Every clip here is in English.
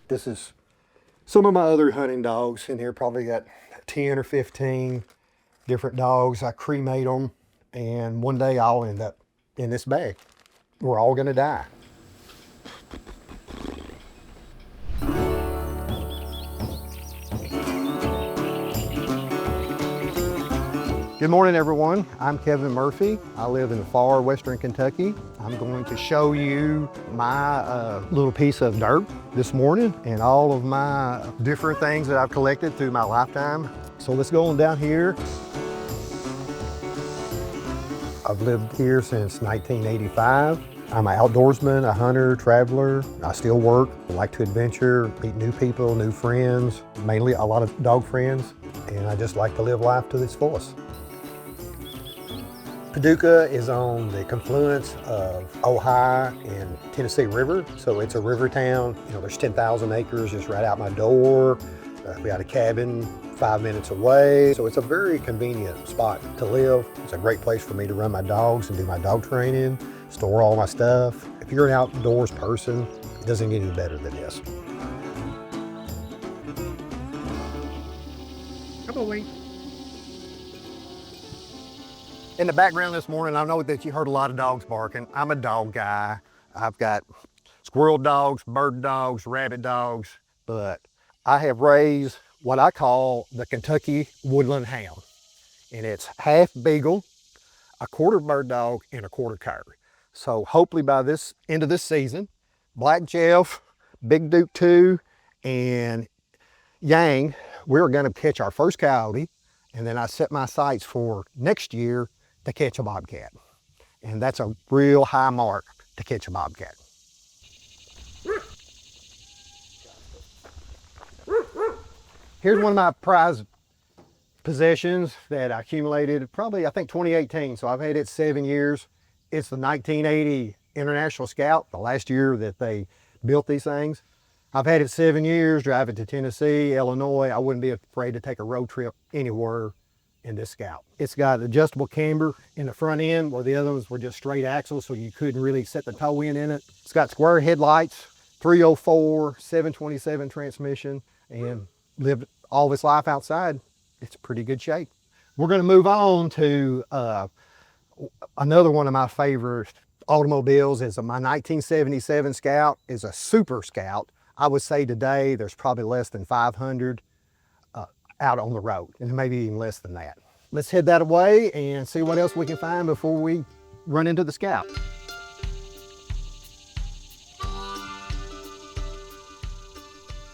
This is some of my other hunting dogs in here. Probably got 10 or 15 different dogs. I cremate them, and one day I'll end up in this bag. We're all gonna die. Good morning, everyone. I'm Kevin Murphy. I live in far western Kentucky. I'm going to show you my little piece of dirt this morning and all of my different things that I've collected through my lifetime. So let's go on down here. I've lived here since 1985. I'm an outdoorsman, a hunter, traveler. I still work. I like to adventure, meet new people, new friends, mainly a lot of dog friends, and I just like to live life to its fullest. Paducah is on the confluence of Ohio and Tennessee River, so it's a river town. You know, there's 10,000 acres just right out my door. We got a cabin 5 minutes away, so it's a very convenient spot to live. It's a great place for me to run my dogs and do my dog training, store all my stuff. If you're an outdoors person, it doesn't get any better than this. Come on, Wayne. In the background this morning, I know that you heard a lot of dogs barking. I'm a dog guy. I've got squirrel dogs, bird dogs, rabbit dogs, but I have raised what I call the Kentucky woodland hound. And it's half beagle, a quarter bird dog, and a quarter coyote. So hopefully by this end of this season, Black Jeff, Big Duke 2, and Yang, we're gonna catch our first coyote. And then I set my sights for next year to catch a bobcat. And that's a real high mark to catch a bobcat. Here's one of my prized possessions that I accumulated probably, I think 2018. So I've had it 7 years. It's the 1980 International Scout, the last year that they built these things. I've had it 7 years, driving to Tennessee, Illinois. I wouldn't be afraid to take a road trip anywhere in this Scout. It's got adjustable camber in the front end, where the other ones were just straight axles, so you couldn't really set the toe in it. It's got square headlights, 304, 727 transmission, and lived all of its life outside. It's pretty good shape. We're gonna move on to another one of my favorite automobiles. Is my 1977 Scout. Is a Super Scout. I would say today there's probably less than 500 out on the road, and maybe even less than that. Let's head that away and see what else we can find before we run into the Scout.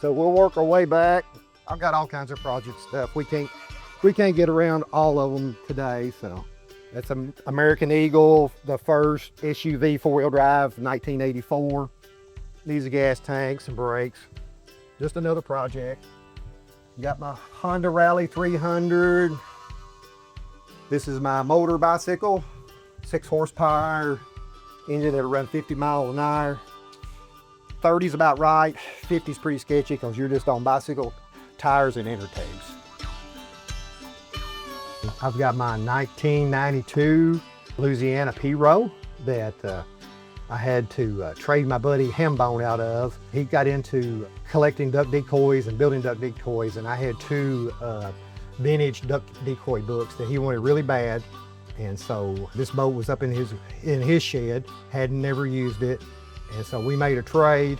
So we'll work our way back. I've got all kinds of project stuff. We can't get around all of them today. So that's an American Eagle, the first SUV four-wheel drive, 1984. These are gas tanks and brakes. Just another project. Got my Honda Rally 300. This is my motor bicycle, 6 horsepower, engine that'll run 50 miles an hour. 30's about right, 50's pretty sketchy because you're just on bicycle tires and inner tubes. I've got my 1992 Louisiana P-Row that I had to trade my buddy Hambone out of. He got into collecting duck decoys and building duck decoys, and I had 2 vintage duck decoy books that he wanted really bad. And so this boat was up in his shed, had never used it. And so we made a trade,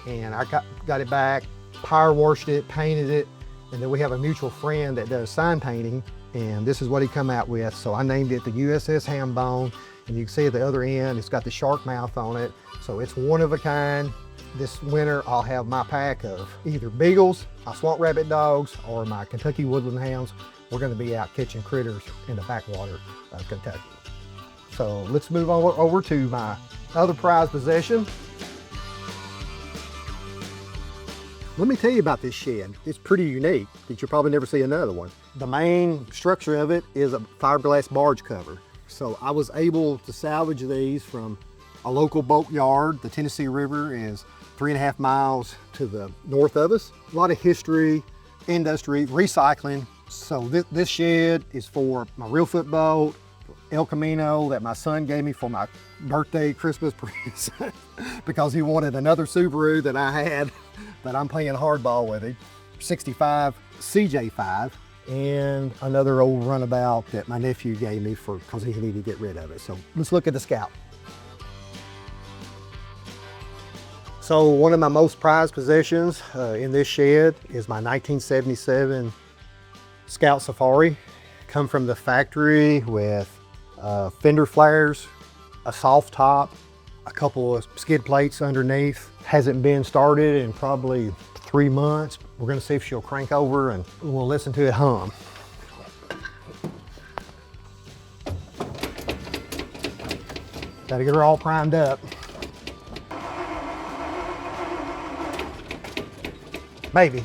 and I got it back, power washed it, painted it, and then we have a mutual friend that does sign painting, and this is what he come out with. So I named it the USS Hambone. And you can see at the other end, it's got the shark mouth on it. So it's one of a kind. This winter, I'll have my pack of either beagles, my swamp rabbit dogs, or my Kentucky woodland hounds. We're gonna be out catching critters in the backwater of Kentucky. So let's move on over to my other prized possession. Let me tell you about this shed. It's pretty unique that you'll probably never see another one. The main structure of it is a fiberglass barge cover. So I was able to salvage these from a local boat yard. The Tennessee River is 3.5 miles to the north of us. A lot of history, industry, recycling. So this shed is for my Reelfoot boat, El Camino that my son gave me for my birthday Christmas present because he wanted another Subaru that I had that I'm playing hardball with him, 65 CJ5, and another old runabout that my nephew gave me because he needed to get rid of it. So let's look at the Scout. So one of my most prized possessions in this shed is my 1977 Scout Safari. Come from the factory with fender flares, a soft top, a couple of skid plates underneath. Hasn't been started in probably 3 months. We're gonna see if she'll crank over and we'll listen to it hum. Gotta get her all primed up. Maybe.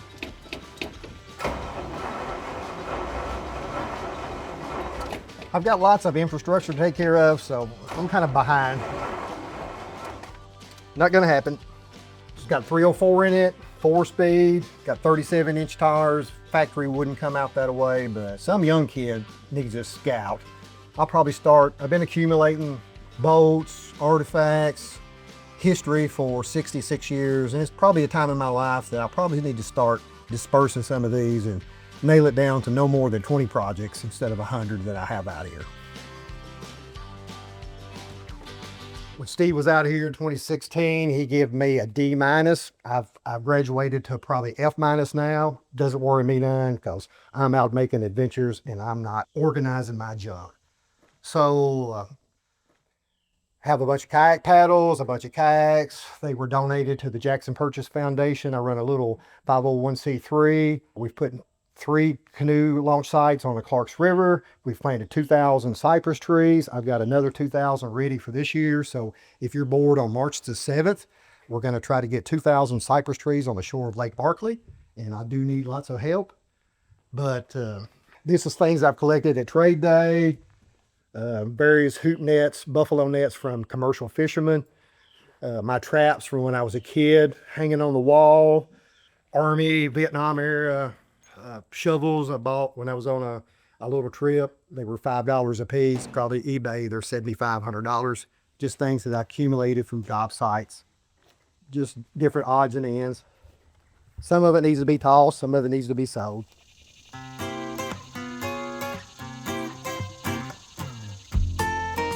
I've got lots of infrastructure to take care of, so I'm kind of behind. Not gonna happen. It's got 304 in it, 4-speed, got 37-inch tires. Factory wouldn't come out that way, but some young kid needs a Scout. I'll probably start, I've been accumulating boats, artifacts, history for 66 years, and it's probably a time in my life that I probably need to start dispersing some of these and nail it down to no more than 20 projects instead of 100 that I have out here. When Steve was out here in 2016, he gave me a D-. I've graduated to probably F- now. Doesn't worry me none because I'm out making adventures and I'm not organizing my junk. So have a bunch of kayak paddles, a bunch of kayaks. They were donated to the Jackson Purchase Foundation. I run a little 501c3. We've put 3 canoe launch sites on the Clarks River. We've planted 2,000 cypress trees. I've got another 2,000 ready for this year. So if you're bored on March the 7th, we're gonna try to get 2,000 cypress trees on the shore of Lake Barkley. And I do need lots of help. But this is things I've collected at trade day, various hoop nets, buffalo nets from commercial fishermen, my traps from when I was a kid hanging on the wall, Army, Vietnam era, shovels I bought when I was on a little trip. They were $5 a piece. Probably eBay, they're $7,500. Just things that I accumulated from job sites. Just different odds and ends. Some of it needs to be tossed, some of it needs to be sold.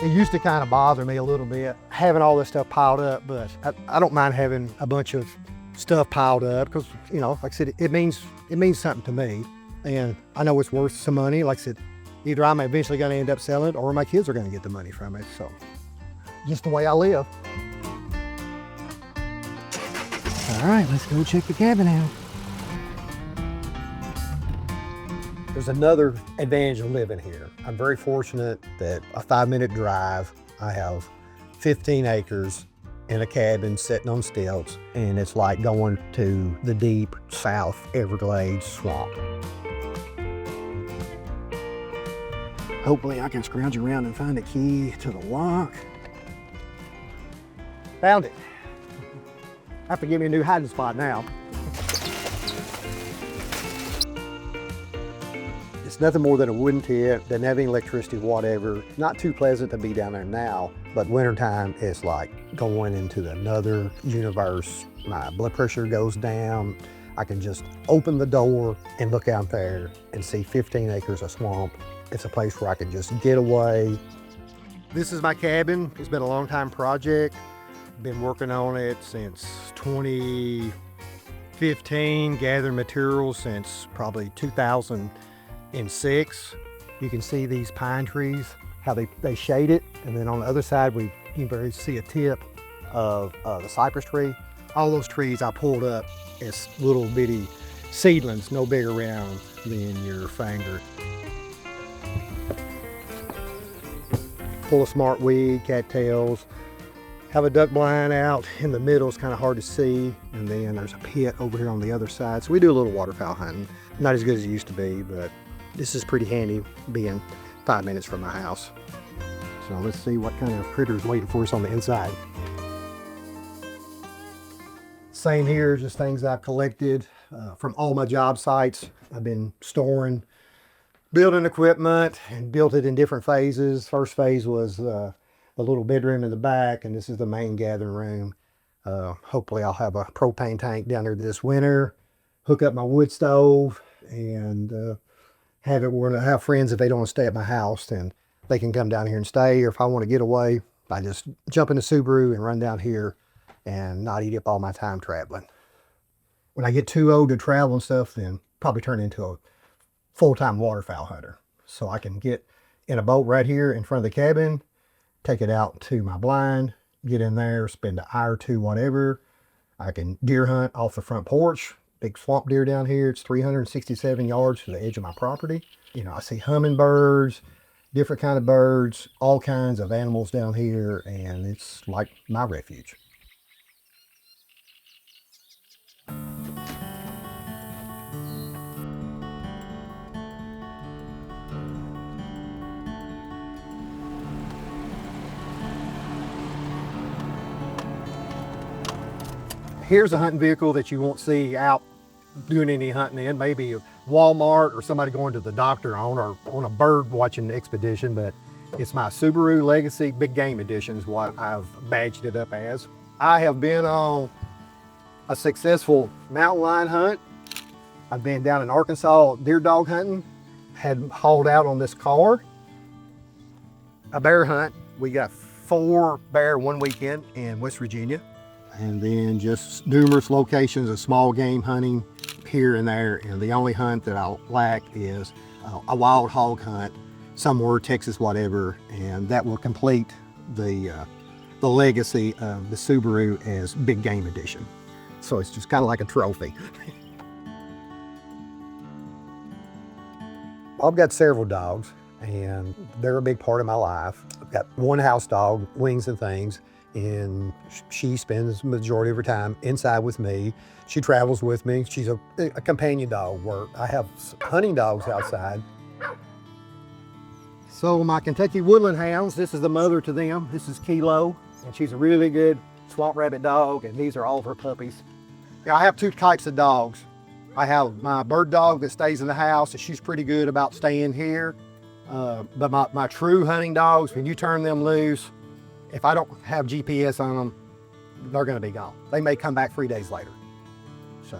It used to kind of bother me a little bit, having all this stuff piled up, but I don't mind having a bunch of stuff piled up because, you know, like I said, it means something to me. And I know it's worth some money. Like I said, either I'm eventually going to end up selling it or my kids are going to get the money from it. So just the way I live. All right, let's go check the cabin out. There's another advantage of living here. I'm very fortunate that a 5-minute drive, I have 15 acres in a cabin sitting on stilts, and it's like going to the deep South Everglades swamp. Hopefully I can scrounge around and find a key to the lock. Found it. I have to give me a new hiding spot now. It's nothing more than a wooden tent, doesn't have any electricity, whatever. Not too pleasant to be down there now, but wintertime it's like going into another universe. My blood pressure goes down. I can just open the door and look out there and see 15 acres of swamp. It's a place where I can just get away. This is my cabin. It's been a long time project. Been working on it since 2015, gathering materials since probably 2006. You can see these pine trees, how they shade it. And then on the other side, you can barely see a tip of the cypress tree. All those trees I pulled up as little bitty seedlings, no bigger around than your finger. Full of smartweed, cattails. Have a duck blind out in the middle, it's kind of hard to see. And then there's a pit over here on the other side. So we do a little waterfowl hunting. Not as good as it used to be, but this is pretty handy being 5 minutes from my house. So let's see what kind of critters waiting for us on the inside. Same here, just things I've collected from all my job sites. I've been storing, building equipment and built it in different phases. First phase was the little bedroom in the back, and this is the main gathering room. Hopefully I'll have a propane tank down there this winter, hook up my wood stove, and have it where I have friends, if they don't want to stay at my house, then they can come down here and stay. Or if I want to get away, I just jump in the Subaru and run down here and not eat up all my time traveling. When I get too old to travel and stuff, then probably turn into a full-time waterfowl hunter. So I can get in a boat right here in front of the cabin, take it out to my blind, get in there, spend an hour or two, whatever. I can deer hunt off the front porch. Big swamp deer down here. It's 367 yards to the edge of my property. You know, I see hummingbirds, different kind of birds, all kinds of animals down here, and it's like my refuge. Here's a hunting vehicle that you won't see out doing any hunting in, maybe Walmart or somebody going to the doctor on, or on a bird watching expedition, but it's my Subaru Legacy Big Game Edition is what I've badged it up as. I have been on a successful mountain lion hunt. I've been down in Arkansas deer dog hunting, had hauled out on this car. A bear hunt. We got 4 bear one weekend in West Virginia. And then just numerous locations of small game hunting here and there. And the only hunt that I lack is a wild hog hunt somewhere, Texas, whatever. And that will complete the legacy of the Subaru as Big Game Edition. So it's just kind of like a trophy. I've got several dogs, and they're a big part of my life. I've got one house dog, Wings and Things, and she spends the majority of her time inside with me. She travels with me. She's a companion dog where I have hunting dogs outside. So my Kentucky Woodland Hounds, this is the mother to them. This is Kilo, and she's a really good swamp rabbit dog, and these are all of her puppies. Yeah, I have 2 types of dogs. I have my bird dog that stays in the house, and she's pretty good about staying here. But my true hunting dogs, when you turn them loose, if I don't have GPS on them, they're gonna be gone. They may come back 3 days later. So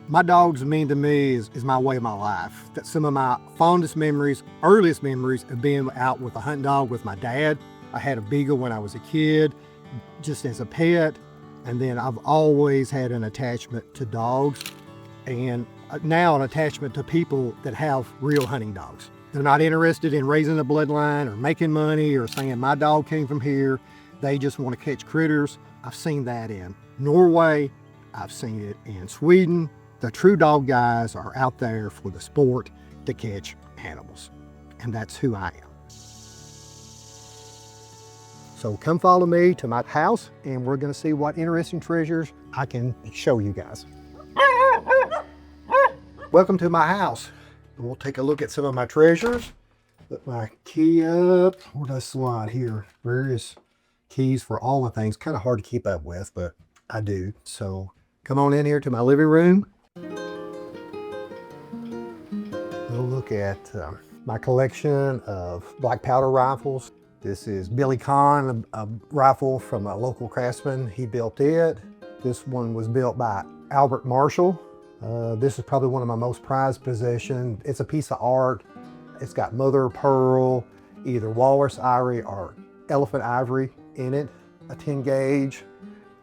my dogs mean to me is my way of my life. That some of my fondest memories, earliest memories of being out with a hunting dog with my dad. I had a beagle when I was a kid, just as a pet. And then I've always had an attachment to dogs, and now an attachment to people that have real hunting dogs. They're not interested in raising a bloodline or making money or saying my dog came from here. They just want to catch critters. I've seen that in Norway. I've seen it in Sweden. The true dog guys are out there for the sport to catch animals. And that's who I am. So come follow me to my house, and we're gonna see what interesting treasures I can show you guys. Welcome to my house. We'll take a look at some of my treasures. Put my key up. Where does I slide here? Various keys for all the things. Kind of hard to keep up with, but I do. So come on in here to my living room. We'll look at my collection of black powder rifles. This is Billy Kahn, a rifle from a local craftsman. He built it. This one was built by Albert Marshall. This is probably one of my most prized possessions. It's a piece of art. It's got mother of pearl, either walrus ivory or elephant ivory in it. A 10 gauge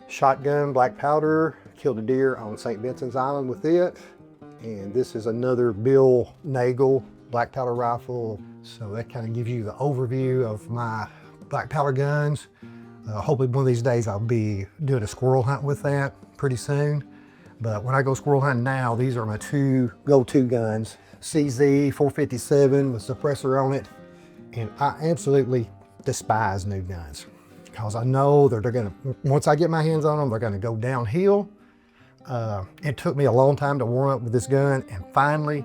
shotgun, black powder. Killed a deer on St. Vincent's Island with it. And this is another Bill Nagel black powder rifle. So that kind of gives you the overview of my black powder guns. Hopefully one of these days I'll be doing a squirrel hunt with that pretty soon. But when I go squirrel hunting now, these are my 2 go-to guns. CZ 457 with suppressor on it. And I absolutely despise new guns because I know that they're gonna, once I get my hands on them, they're gonna go downhill. It took me a long time to warm up with this gun, and finally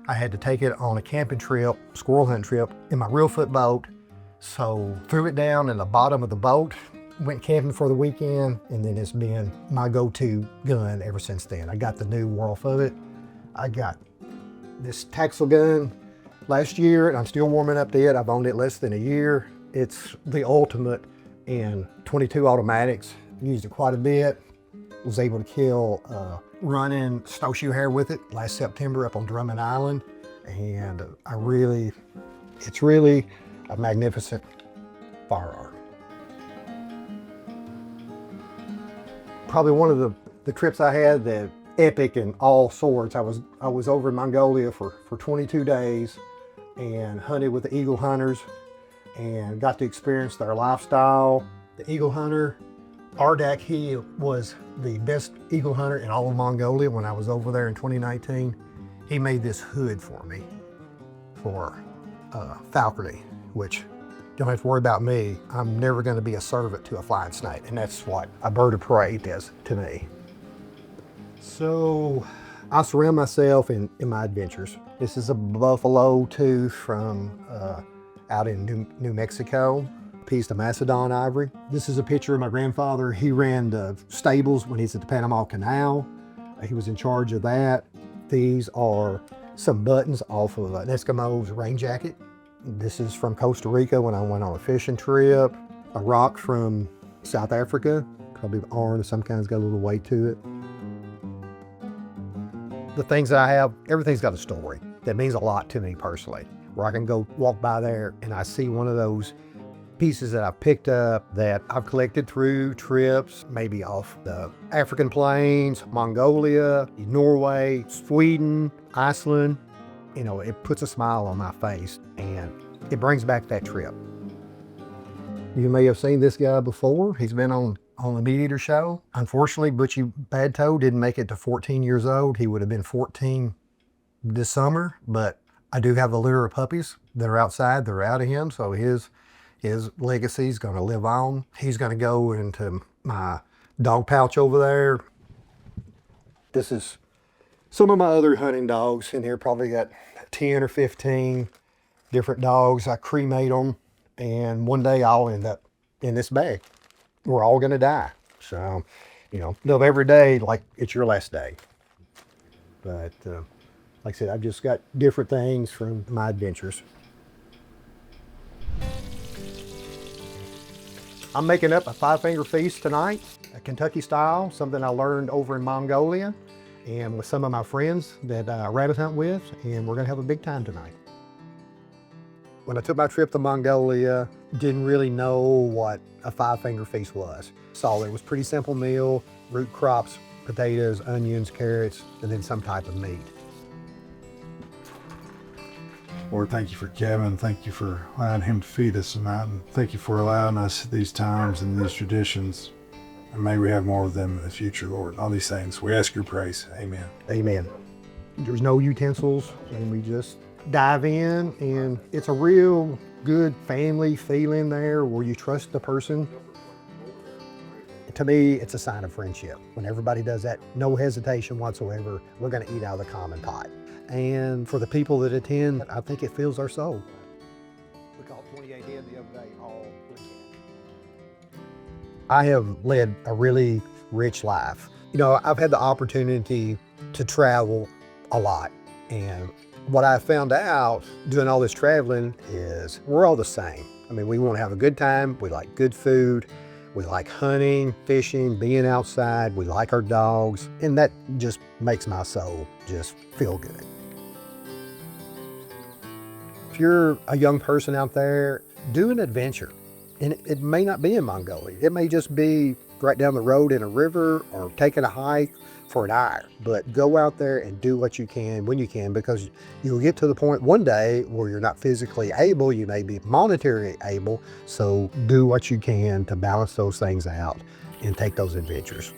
I had to take it on a camping trip, squirrel hunting trip, in my real foot boat. So threw it down in the bottom of the boat, went camping for the weekend, and then it's been my go-to gun ever since then. I got the new Warl of it. I got this Taxel gun last year, and I'm still warming up to it. I've owned it less than a year. It's the ultimate in .22 automatics. Used it quite a bit. Was able to kill running snowshoe hare with it last September up on Drummond Island. And it's really a magnificent firearm. Probably one of the trips I had that epic in all sorts. I was over in Mongolia for 22 days and hunted with the eagle hunters and got to experience their lifestyle. The eagle hunter, Ardak, he was the best eagle hunter in all of Mongolia when I was over there in 2019. He made this hood for me for falconry, which don't have to worry about me. I'm never going to be a servant to a flying snake, and that's what a bird of prey is to me. So I surround myself in my adventures. This is a buffalo tooth from out in New Mexico. Piece of Macedon ivory. This is a picture of my grandfather. He ran the stables when he's at the Panama Canal. He was in charge of that. These are some buttons off of an Eskimo's rain jacket. This is from Costa Rica when I went on a fishing trip. A rock from South Africa, probably iron of some kind, has got a little weight to it. The things that I have, everything's got a story that means a lot to me personally. Where I can go walk by there and I see one of those pieces that I've picked up that I've collected through trips, maybe off the African plains, Mongolia, Norway, Sweden, Iceland. You know, it puts a smile on my face and it brings back that trip. You may have seen this guy before. He's been on the MeatEater show. Unfortunately, Butchie Badtoe didn't make it to 14 years old. He would have been 14 this summer, but I do have a litter of puppies that are outside. They're out of him, so his legacy is going to live on. He's going to go into my dog pouch over there. This is some of my other hunting dogs in here. Probably got 10 or 15 different dogs. I cremate them, and one day I'll end up in this bag. We're all going to die. So, you know, live every day like it's your last day. But like I said, I've just got different things from my adventures. I'm making up a 5-finger feast tonight, a Kentucky style, something I learned over in Mongolia and with some of my friends that I rabbit hunt with, and we're gonna have a big time tonight. When I took my trip to Mongolia, didn't really know what a 5-finger feast was. Saw it was a pretty simple meal, root crops, potatoes, onions, carrots, and then some type of meat. Lord, thank you for Kevin. Thank you for allowing him to feed us tonight. And thank you for allowing us these times and these traditions. And may we have more of them in the future, Lord. All these things. We ask your praise. Amen. Amen. There's no utensils, and we just dive in, and it's a real good family feeling there where you trust the person. To me, it's a sign of friendship. When everybody does that, no hesitation whatsoever, we're gonna eat out of the common pot. And for the people that attend, I think it fills our soul. We caught 28 head the other day, all weekend. I have led a really rich life. You know, I've had the opportunity to travel a lot. And what I found out doing all this traveling is we're all the same. I mean, we want to have a good time. We like good food. We like hunting, fishing, being outside. We like our dogs. And that just makes my soul just feel good. If you're a young person out there, do an adventure. And it may not be in Mongolia. It may just be right down the road in a river or taking a hike for an hour. But go out there and do what you can when you can, because you'll get to the point one day where you're not physically able, you may be monetarily able. So do what you can to balance those things out and take those adventures.